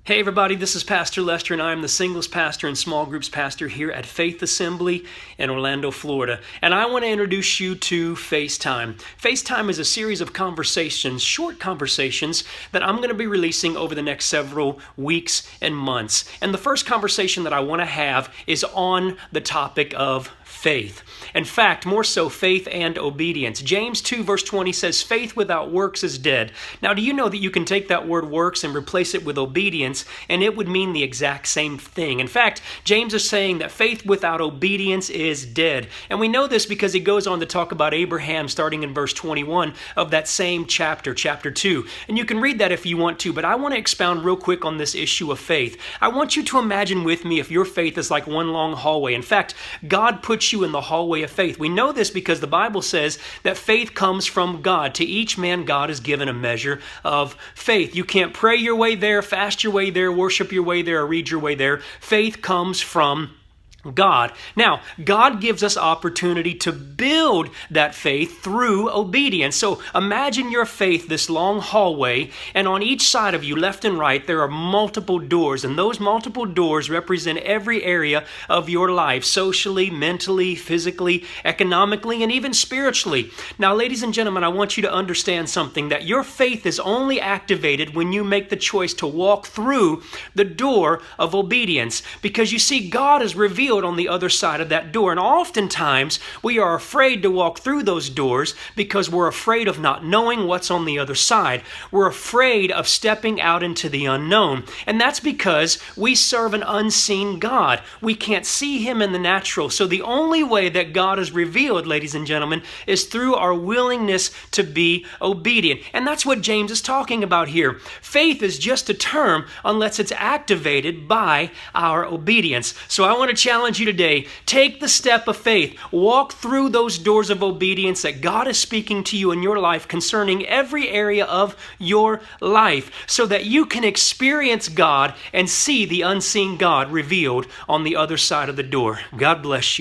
Hey everybody, this is Pastor Lester and I am the singles pastor and small groups pastor here at Faith Assembly in Orlando, Florida. And I want to introduce you to FaceTime. FaceTime is a series of conversations, short conversations that I'm going to be releasing over the next several weeks and months. And the first conversation that I want to have is on the topic of faith. In fact, more so faith and obedience. James 2 verse 20 says, faith without works is dead. Now, do you know that you can take that word works and replace it with obedience, and it would mean the exact same thing? In fact, James is saying that faith without obedience is dead. And we know this because he goes on to talk about Abraham starting in verse 21 of that same chapter 2. And you can read that if you want to, but I want to expound real quick on this issue of faith. I want you to imagine with me if your faith is like one long hallway. In fact, God puts you in the hallway of faith. We know this because the Bible says that faith comes from God. To each man, God has given a measure of faith. You can't pray your way there, fast your way there, worship your way there, or read your way there. Faith comes from God. Now, God gives us opportunity to build that faith through obedience. So imagine your faith, this long hallway, and on each side of you, left and right, there are multiple doors, and those multiple doors represent every area of your life, socially, mentally, physically, economically, and even spiritually. Now, ladies and gentlemen, I want you to understand something, that your faith is only activated when you make the choice to walk through the door of obedience, because you see, God is revealed on the other side of that door. And oftentimes we are afraid to walk through those doors because we're afraid of not knowing what's on the other side. We're afraid of stepping out into the unknown. And that's because we serve an unseen God. We can't see him in the natural. So the only way that God is revealed, ladies and gentlemen, is through our willingness to be obedient. And that's what James is talking about here. Faith is just a term unless it's activated by our obedience. So I want to challenge you today, take the step of faith, walk through those doors of obedience that God is speaking to you in your life concerning every area of your life, so that you can experience God and see the unseen God revealed on the other side of the door. God bless you.